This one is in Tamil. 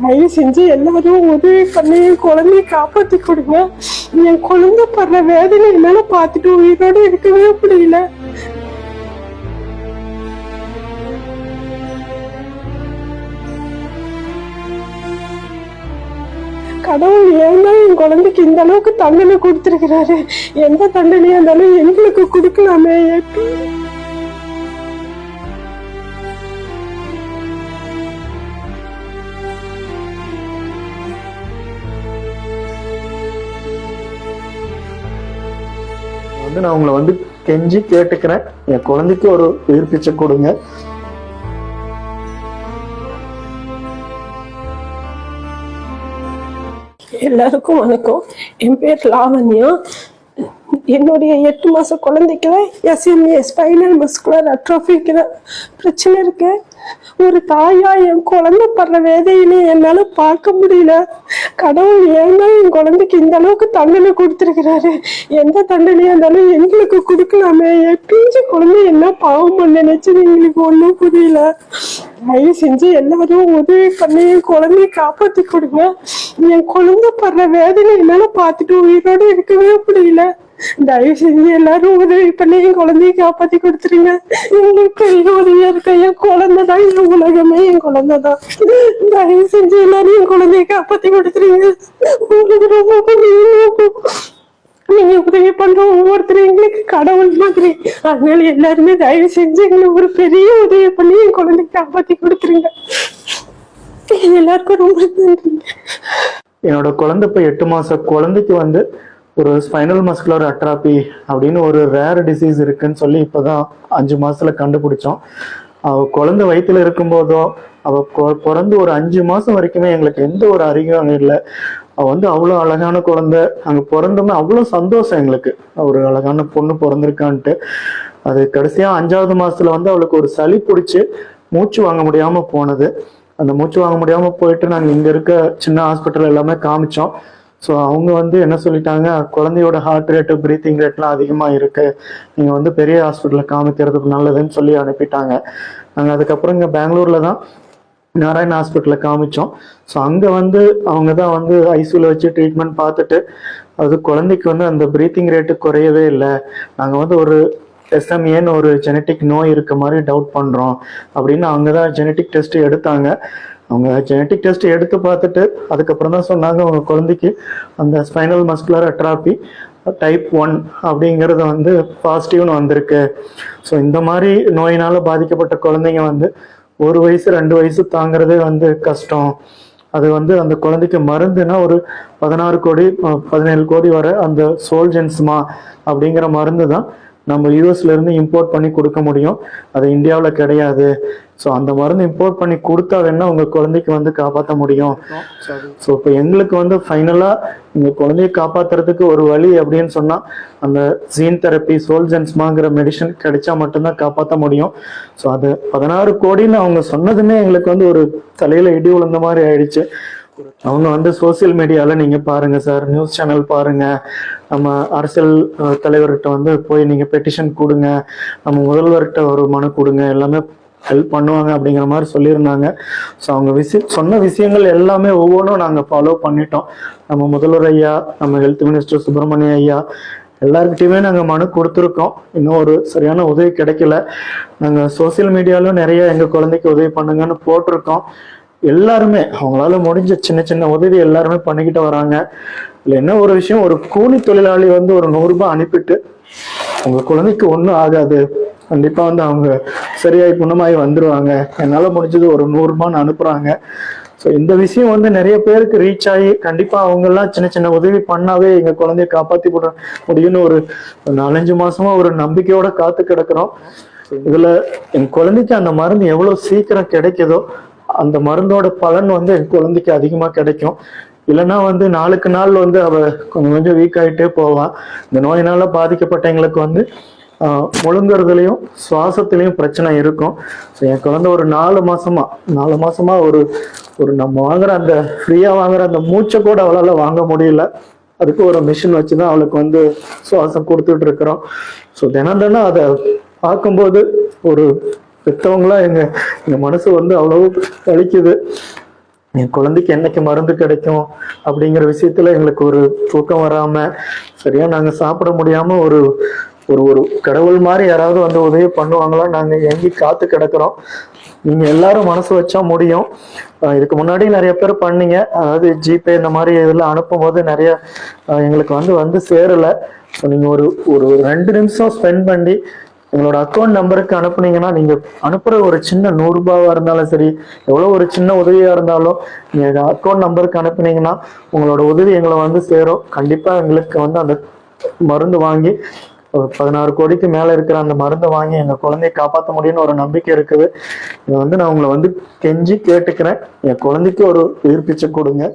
தயவு செஞ்சு எல்லாரும் உதவி பண்ணி என் குழந்தைய காப்பாத்தி கொடுங்க. என் குழந்தை படுற வேதனை என்னால பார்த்துட்டு உயிரோட இருக்கவே முடியல. கடவுள் ஏன்னா என் குழந்தைக்கு இந்த அளவுக்கு தண்டனை கொடுத்திருக்கிறாரு. எந்த தண்டனையா இருந்தாலும் எங்களுக்கு கொடுக்கலாமே. நான் உங்களை கெஞ்சி கேட்டுக்கிறேன், என் குழந்தைக்கு ஒரு உயிர் பிச்சை கொடுங்க. எல்லாருக்கும் வணக்கம். என் பேர் லாவண்யா. என்னுடைய 8 மாச குழந்தைக்கு SMA ஸ்பைனல் மஸ்குலர் அட்ரோஃபிங்கிற பிரச்சனை இருக்கு. ஒரு தாயா என் குழந்தை படுற வேதையிலே என்னால பார்க்க முடியல. கடவுள் ஏன்னா என் குழந்தைக்கு இந்த அளவுக்கு தண்டனை கொடுத்திருக்கிறாரு. எந்த தண்டனையா இருந்தாலும் எங்களுக்கு கொடுக்கலாமே. என் பிஞ்சு குழந்தை என்ன பாவம் நினைச்சது எங்களுக்கு ஒன்றும் புரியல. தயவு செஞ்சு எல்லாரும் உதவி பண்ணி என் குழந்தைய காப்பாத்தி கொடுங்க. என் குழந்தை படுற வேதனை என்னால பார்த்துட்டு உயிரோட இருக்கவே முடியல. தயவு செஞ்சு எல்லாரும் உதவி பண்ணி என் குழந்தைய காப்பாத்தி கொடுத்துருங்க. எங்களுக்கு பெரிய உதவியா இருக்க என் குழந்தைதான், என் உலகமே என் குழந்தைதான். தயவு செஞ்சு எல்லாரும் என் குழந்தைய காப்பாத்தி கொடுத்துருங்க. உங்களுக்கு ரொம்ப நீங்க உதவி பண்ற ஒவ்வொருத்தரும் எங்களுக்கு கடவுள் மாதிரி. அதனால எல்லாருமே தயவு செஞ்சு எங்களுக்கு ஒரு பெரிய உதவி பண்ணி என் குழந்தைய காப்பாத்தி கொடுத்துருங்க. எல்லாருக்கும் ரொம்ப நன்றி. என்னோட குழந்தை இப்ப 8 மாச குழந்தைக்கு ஒரு ஸ்பைனல் மஸ்குலர் அட்ராபி அப்படின்னு ஒரு ரேர் டிசீஸ் இருக்குன்னு சொல்லி இப்பதான் 5 மாசத்துல கண்டுபிடிச்சோம். அவ குழந்தை வயிற்றுல இருக்கும்போதோ அவ பிறந்து ஒரு 5 மாசம் வரைக்குமே எங்களுக்கு எந்த ஒரு அறிவும் இல்லை. அவ அவ்வளோ அழகான குழந்தை. அங்க பிறந்தோமே அவ்வளோ சந்தோஷம் எங்களுக்கு, ஒரு அழகான பொண்ணு பிறந்திருக்கான்ட்டு. அது கடைசியா 5வது மாசத்துல அவளுக்கு ஒரு சளி பிடிச்சி மூச்சு வாங்க முடியாம போனது. அந்த மூச்சு வாங்க முடியாம போயிட்டு நாங்க இங்க இருக்க சின்ன ஹாஸ்பிட்டல் எல்லாமே காமிச்சோம். ஸோ அவங்க என்ன சொல்லிட்டாங்க, குழந்தையோட ஹார்ட் ரேட்டு ப்ரீத்திங் ரேட்லாம் அதிகமாக இருக்கு, நீங்கள் பெரிய ஹாஸ்பிட்டலில் காமிக்கிறதுக்கு நல்லதுன்னு சொல்லி அனுப்பிட்டாங்க. நாங்கள் அதுக்கப்புறம் இங்கே பெங்களூர்ல தான் நாராயண ஹாஸ்பிட்டலில் காமிச்சோம். ஸோ அங்கே அவங்க தான் ஐசியூவில் வச்சு ட்ரீட்மெண்ட் பார்த்துட்டு அது குழந்தைக்கு அந்த ப்ரீத்திங் ரேட்டு குறையவே இல்லை. நாங்கள் ஒரு SMAன்னு ஒரு ஜெனட்டிக் நோய் இருக்க மாதிரி டவுட் பண்ணுறோம் அப்படின்னு அவங்க தான் ஜெனட்டிக் டெஸ்ட் எடுத்தாங்க. அவங்க ஜெனட்டிக் டெஸ்ட் எடுத்து பார்த்துட்டு அதுக்கப்புறம் தான் சொன்னாங்க அவங்க குழந்தைக்கு அந்த ஸ்பைனல் மஸ்குலர் அட்ராபி டைப் 1 அப்படிங்கிறது பாசிட்டிவ்னு வந்திருக்கு. ஸோ இந்த மாதிரி நோயினால பாதிக்கப்பட்ட குழந்தைங்க 1 வயசு 2 வயசு தாங்கிறதே கஷ்டம். அது அந்த குழந்தைக்கு மருந்துனா ஒரு 16 கோடி 17 கோடி வர அந்த சோல்ஜென்ஸ்மா அப்படிங்கிற மருந்து தான் நம்ம யூஎஸ்ல இருந்து இம்போர்ட் பண்ணி கொடுக்க முடியும். அது இந்தியாவில் கிடையாது. ஸோ அந்த மருந்து இம்போர்ட் பண்ணி கொடுத்தா வேணா உங்க குழந்தைக்கு காப்பாற்ற முடியும். ஸோ இப்போ எங்களுக்கு ஃபைனலா உங்க குழந்தைய காப்பாத்துறதுக்கு ஒரு வழி அப்படின்னு சொன்னா அந்த ஜீன் தெரப்பி சோல்ஜென்ஸ்மாங்கிற மெடிசன் கிடைச்சா மட்டும்தான் காப்பாற்ற முடியும். ஸோ அது 16 கோடின்னு அவங்க சொன்னதுமே எங்களுக்கு ஒரு தலையில இடி விழுந்த மாதிரி ஆயிடுச்சு. அவங்க சோசியல் மீடியால நீங்க பாருங்க சார், நியூஸ் சேனல் பாருங்க, நம்ம அரசியல் தலைவர்கிட்ட போய் நீங்க பெட்டிஷன் கொடுங்க, நம்ம முதல்வர்கிட்ட ஒரு மனு கொடுங்க, எல்லாமே ஹெல்ப் பண்ணுவாங்க அப்படிங்கிற மாதிரி சொல்லியிருந்தாங்க. ஸோ அவங்க சொன்ன விஷயங்கள் எல்லாமே ஒவ்வொன்றும் நாங்கள் ஃபாலோ பண்ணிட்டோம். நம்ம முதல்வர் ஐயா, நம்ம ஹெல்த் மினிஸ்டர் சுப்பிரமணிய ஐயா எல்லாருக்கிட்டையுமே நாங்கள் மனு கொடுத்துருக்கோம். இன்னும் ஒரு சரியான உதவி கிடைக்கல. நாங்கள் சோசியல் மீடியாலும் நிறைய எங்கள் குழந்தைக்கு உதவி பண்ணுங்கன்னு போட்டிருக்கோம். எல்லாருமே அவங்களால முடிஞ்ச சின்ன சின்ன உதவி எல்லாருமே பண்ணிக்கிட்டு வராங்க. இல்லை என்ன ஒரு விஷயம், ஒரு கூலி தொழிலாளி ஒரு 100 ரூபாய் அனுப்பிட்டு உங்க குழந்தைக்கு ஒன்றும் ஆகாது, கண்டிப்பா அவங்க சரியாய் குணமாயி வந்துருவாங்க, என்னால முடிஞ்சது ஒரு 100 ரூபான்னு அனுப்புறாங்க. ஸோ இந்த விஷயம் நிறைய பேருக்கு ரீச் ஆகி கண்டிப்பா அவங்க எல்லாம் சின்ன சின்ன உதவி பண்ணாவே எங்க குழந்தைய காப்பாத்தி போட முடியும்னு ஒரு 4-5 மாசமா ஒரு நம்பிக்கையோட காத்து கிடக்குறோம். இதுல என் குழந்தைக்கு அந்த மருந்து எவ்வளவு சீக்கிரம் கிடைக்குதோ அந்த மருந்தோட பலன் என் குழந்தைக்கு அதிகமா கிடைக்கும். இல்லைன்னா நாளுக்கு நாள் அவ கொஞ்சம் கொஞ்சம் வீக் ஆகிட்டே போவான். இந்த நோயினால பாதிக்கப்பட்ட எங்களுக்கு முழுங்குறதுலையும் சுவாசத்திலையும் பிரச்சனை இருக்கும். ஸோ என் குழந்தை ஒரு 4 மாசமா ஒரு நம்ம வாங்குற அந்த ஃப்ரீயா வாங்குற அந்த மூச்சை கூட அவளால வாங்க முடியல. அதுக்கு ஒரு மிஷின் வச்சுதான் அவளுக்கு சுவாசம் கொடுத்துட்டு இருக்கிறோம். ஸோ தினம் அதை பார்க்கும்போது ஒரு பெற்றவங்களா எங்க மனசு அவ்வளவு வலிக்குது. என் குழந்தைக்கு என்னைக்கு மருந்து கிடைக்கும் அப்படிங்கிற விஷயத்துல எங்களுக்கு ஒரு தூக்கம் வராம, சரியா நாங்க சாப்பிட முடியாம ஒரு ஒரு ஒரு கடவுள் மாதிரி யாராவது வந்து உதவி பண்ணுவாங்களா நாங்க எங்கி காத்து கிடக்குறோம். நீங்க எல்லாரும் மனசு வச்சா முடியும். இதுக்கு முன்னாடி நிறைய பேர் பண்ணீங்க, அதாவது ஜிபே இந்த மாதிரி இதெல்லாம் அனுப்பும் போது நிறைய எங்களுக்கு வந்து சேரல. நீங்க ஒரு ஒரு 2 நிமிஷம் ஸ்பெண்ட் பண்ணி எங்களோட அக்கௌண்ட் நம்பருக்கு அனுப்புனீங்கன்னா, நீங்க அனுப்புற ஒரு சின்ன 100 ரூபாவா இருந்தாலும் சரி, எவ்வளவு ஒரு சின்ன உதவியா இருந்தாலும் நீங்க அக்கௌண்ட் நம்பருக்கு அனுப்புனீங்கன்னா உங்களோட உதவி எங்களை வந்து சேரும். கண்டிப்பா எங்களுக்கு வந்து அந்த மருந்து வாங்கி 16 கோடிக்கு மேல இருக்கிற அந்த மருந்தை வாங்கி எங்க குழந்தைய காப்பாற்ற முடியும்னு ஒரு நம்பிக்கை இருக்குது. இது வந்து நான் உங்களை வந்து கெஞ்சி கேட்டுக்கிறேன், என் குழந்தைக்கு ஒரு உயிர் பிச்சை கொடுங்க.